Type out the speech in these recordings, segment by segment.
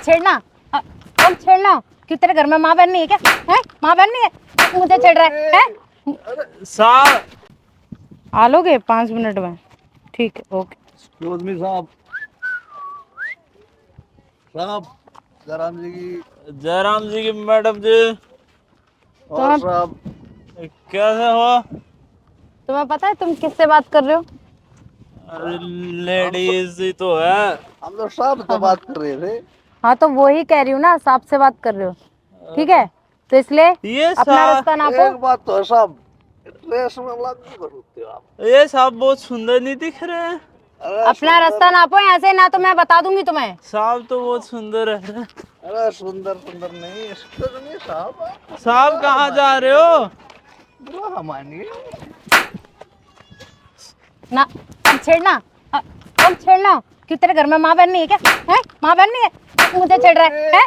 छेड़ना, अब छेड़ना। क्यों तेरे घर में माँ बहन नहीं है क्या? है माँ बहन नहीं है, मुझे छेड़ रहा है? साहब आ लोगे 5 मिनट में? ठीक है, ओके। एक्सक्यूज मी साहब, साहब जयराम जी की मैडम जी और साहब कैसे हो? तुम्हें पता है तुम किससे बात कर रहे हो? अरे लेडीज ही तो है। हम लोग साहब से बात कर रहे थे। हाँ तो वो ही कह रही हूँ ना, सांप से बात कर रहे हो। ठीक है, तो इसलिए ये अपना रास्ता नापो। एक बात तो है साहब, ड्रेस में लागू कर सकते हो आप। ये साहब बहुत सुंदर नहीं दिख रहे हैं। अपना रास्ता नापो यहाँ से, ना तो मैं बता दूंगी तुम्हें। साहब तो बहुत सुंदर है। अरे सुंदर सुंदर नहीं, एक्सक्यूज मी साहब। साहब कहाँ जा रहे हो? बुरा मानिए ना, अब छेड़ना, अब छेड़ना। क्यों तेरे घर में माँ बहन नहीं है क्या? है माँ बहन नहीं है, मुझे छेड़ रहा है?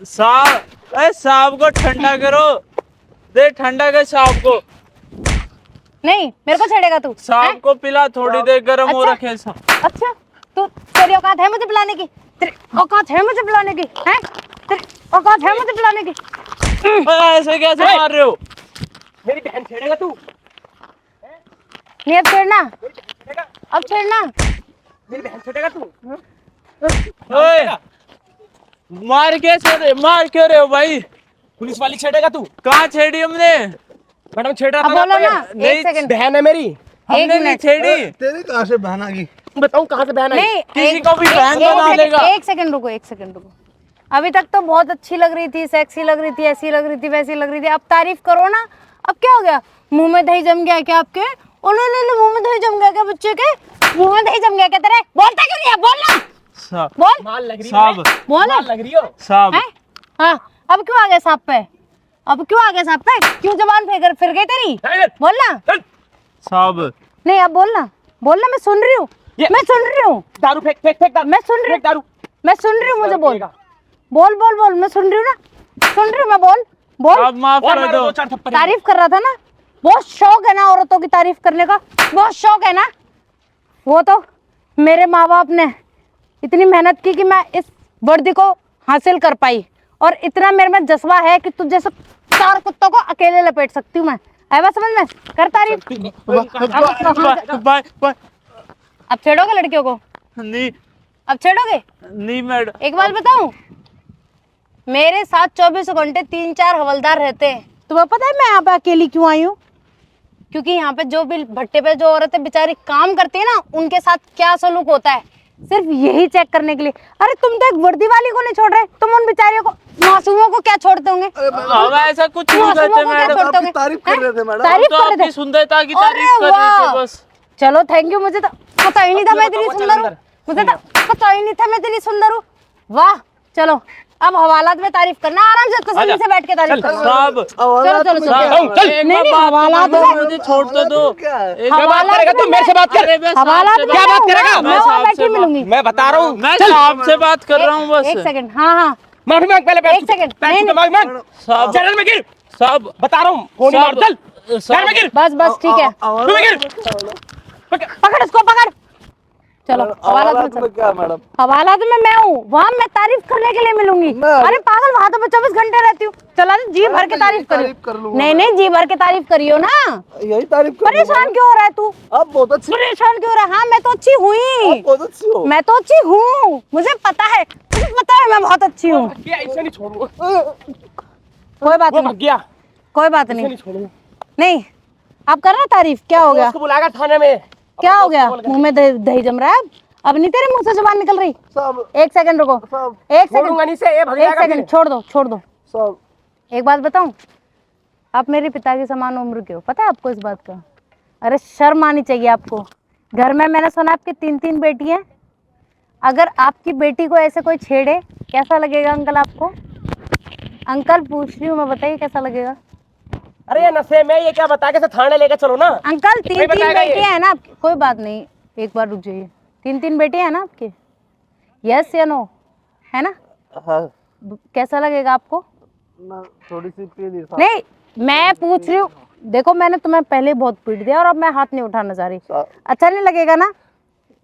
साहब, अरे साहब को ठंडा करो, दे ठंडा कर साहब को। नहीं, मेरे को छेड़ेगा तू? साहब को पिला, थोड़ी देर गर्म हो अच्छा? रखे साहब। अच्छा, तो तेरी औकात है मुझे पिलाने की? तेरी औकात है मुझे पिलाने की? है तेरी औकात है मुझे पिलाने की? ऐसे कैसे मार रहे हो? मेरी बहन छेड़ेगा तू? नहीं, अब छेड़ना, अब छेड़ना। मेरी बहन छेड़ेगा तू? ओए, मार क्यों रहे हो भाई? पुलिस वाली छेड़ेगा तू? कहाँ छेड़ी हमने? मैडम छेड़ रहा अब था बोलो ना, आपको? एक सेकंड, बहन है मेरी। हमने नहीं मिनट। छेड़ी। तेरी कहाँ से बहन आ गई? बताऊं कहाँ से बहन आई? नहीं, किसी को भी बहन बना देगा। एक सेकंड रुको, एक सेकंड रुको। अभी तक तो बहुत अच्छी लग रही थी, सेक्सी लग रही थी, ऐसी लग रही थी, वैसी लग रही थी। अब तारीफ करो ना। अब क्या हो गया? मुंह में दही जम गया क्या आपके? उन्होंने मुंह में दही जम गया क्या बच्चे के? मुंह में दही जम गया क्या तेरे? बोलता क्यों नहीं है? बोलना, साहब, बोल, माल लग रही साहब, है। बोल। माल लग रही हो। साहब, हैं? हाँ, अब क्यों आ गए सांप पे? अब क्यों आ गए सांप पे? क्यों जबान फिर गई तेरी? बोलना। साहब, नहीं, अब बोलना, बोलना। मैं सुन रही हूँ, मैं सुन रही हूँ, दारू फेंक फेंक फेंक दारू। मैं सुन रही हूँ, दारू। मैं सुन रही हूँ। मुझे बोल, बोल बोल बोल। मैं सुन रही हूँ ना, सुन रही हूँ मैं। बोल बोल। आप माफ और कर मारो दो। 2-4 थप्पड़। तारीफ कर रहा था ना, बहुत शौक है ना औरतों की तारीफ करने का, बहुत शौक है ना। वो तो मेरे माँ बाप ने इतनी मेहनत की कि मैं इस वर्दी को हासिल कर पाई, और इतना मेरे में जज्बा है कि तुझ जैसे 4 कुत्तों को अकेले लपेट सकती हूँ मैं। आया बात समझ में? कर तारीफ। बाय। अब छेड़ोगे लड़कियों को? नहीं अब छेड़ोगे? नहीं मैडम। एक बात बताऊं, मेरे साथ 24 घंटे 3-4 हवलदार रहते हैं। तुम्हें पता है मैं यहाँ पे अकेली क्यों आई हूँ? क्योंकि यहाँ पे जो भी भट्टे पे जो औरतें बेचारी काम करती है ना, उनके साथ क्या सलूक होता है, सिर्फ यही चेक करने के लिए। अरे तुम तो एक वर्दी वाली को नहीं छोड़ रहे, तुम उन बेचारियों को, मासूमों को क्या छोड़ते होंगे? हम ऐसा कुछ नहीं मासूमों करते को क्या मैडम। छोड़ते होंगे? तारीफ कर रहे थे मैडम। तारीफ तो कर रहे आपकी थे? सुंदरता की अरे तारीफ कर रहे वाह! थे बस। चलो थैंक यू। मुझे तो पता ही नहीं था मैं इतनी सुंदर हूँ। मुझे तो पता ही नहीं था मैं इतनी सुंदर हूँ। वाह, चलो अब हवालात में तारीफ करना, आराम से तसल्ली से बैठ के तारीफ करना। साहब, चलो चलो साहब, चलो। एक नहीं, बात हवालात तो में, मुझे छोड़ तो दो। क्या है? एक क्या बात हवालात करेगा तू? में मेरे से बात कर। अरे मैं हवालात साहब में से क्या बात करेगा? मैं मैं वहाँ साहब बैठी से मिलूंगी। मैं बता रहा हूँ। मैं साहब से बात कर रहा हूँ बस। एक सेकंड, हाँ हाँ, माफी मांग पहले। एक सेकंड। नहीं, माफी मांग। साहब, चैनल में गिर। साहब, बता रहा हूँ। फोन मार चल। चैनल में गिर। बस बस ठीक है। तू में गिर। पकड़ इसको, पकड़। चलो हवालात में में चलो। क्या मैडम? हवालात में मैं हूँ, वहाँ मैं तारीफ करने के लिए मिलूंगी। अरे पागल, वहाँ तो मैं 24 घंटे रहती हूँ। चला जी भर के तारीफ तारीफ कर करियो। लूंगा नहीं मैं। नहीं, जी भर के तारीफ करियो ना। यही तारीफ कर परेशान क्यों हो रहा है तू? आप बहुत अच्छी, परेशान क्यों हो रहा है? हाँ मैं तो अच्छी हुई, बहुत अच्छी हो। मैं तो अच्छी हूँ। मुझे पता है, मुझे पता है मैं बहुत अच्छी हूँ। ऐसे नहीं छोड़ूंगा। कोई बात वो नहीं, भाग गया। कोई बात ऐसे नहीं। नहीं छोड़ूंगा। नहीं, आप कर रहे तारीफ, क्या हो गया? उसको बुलाएगा थाने में। क्या हो गया? मुंह में दही जम रहा है? अब नहीं तेरे मुंह से जुबान निकल रही? साहब एक सेकंड रुको, साहब एक छोड़ूंगा सेकंड, नहीं से। ये भाग एक जाएगा सेकंड, फिर। छोड़ दो छोड़ दो। साहब एक बात बताऊं, आप मेरे पिता की समान उम्र के हो, पता है आपको इस बात का? अरे शर्म आनी चाहिए आपको। घर में मैंने सुना आपकी 3-3 बेटी हैं। अगर आपकी बेटी को ऐसे कोई छेड़े, कैसा लगेगा अंकल आपको? अंकल पूछ रही हूँ मैं, बताइए कैसा लगेगा? अरे ये नशे में, ये क्या बता के थाने लेके चलो ना। अंकल 3-3 बताएगा ये। बेटियां हैं ना आपकी? कोई बात नहीं, एक बार रुक जाइए। 3-3 बेटियां हैं ना आपके? यस या नो, है ना? हाँ कैसा लगेगा आपको? ना, थोड़ी सी पीली साहब। नहीं, मैं पूछ रही हूँ। देखो मैंने तुम्हें पहले बहुत पीट दिया और अब मैं हाथ नहीं उठाना चाह रही। साहब अच्छा नहीं लगेगा ना?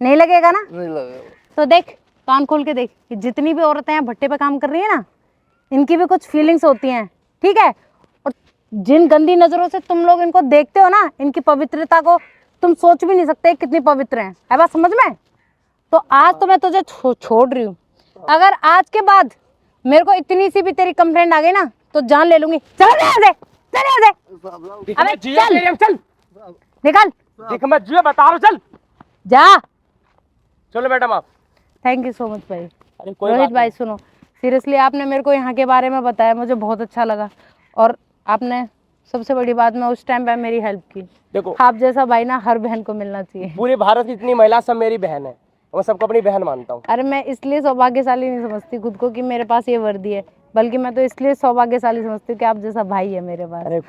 नहीं लगेगा ना? नहीं लगेगा। तो देख, कान खोल के देख कि जितनी भी औरतें यहाँ भट्टे पे काम कर रही है ना, इनकी भी कुछ फीलिंग्स होती हैं, ठीक है। और जिन गंदी नजरों से तुम लोग इनको देखते हो ना, इनकी पवित्रता को तुम सोच भी नहीं सकते कितनी पवित्र है बात समझ में। तो आज तो मैं तुझे छोड़ रही हूँ, अगर आज के बाद मेरे को इतनी सी भी तेरी कंप्लेंट आ गई ना तो जान ले लूंगी। चल यहाँ से, चल यहाँ से, अबे चल चल निकल, देख मत जियो, बता रहा हूं, चल जा। चलो मैडम आप। थैंक यू सो मच भाई। अरे कोई रोहित बात भाई सुनो, सीरियसली आपने मेरे को यहाँ के बारे में बताया, मुझे बहुत अच्छा लगा। और आपने सबसे बड़ी बात में उस टाइम पे मेरी हेल्प की। देखो आप जैसा भाई ना हर बहन को मिलना चाहिए। पूरे भारत की इतनी महिला सब मेरी बहन है, मैं सबको अपनी बहन मानता हूँ। अरे मैं इसलिए सौभाग्यशाली नहीं समझती खुद को कि मेरे पास ये वर्दी है, बल्कि मैं तो इसलिए सौभाग्यशाली समझती हूँ कि आप जैसा भाई है मेरे पास। अरे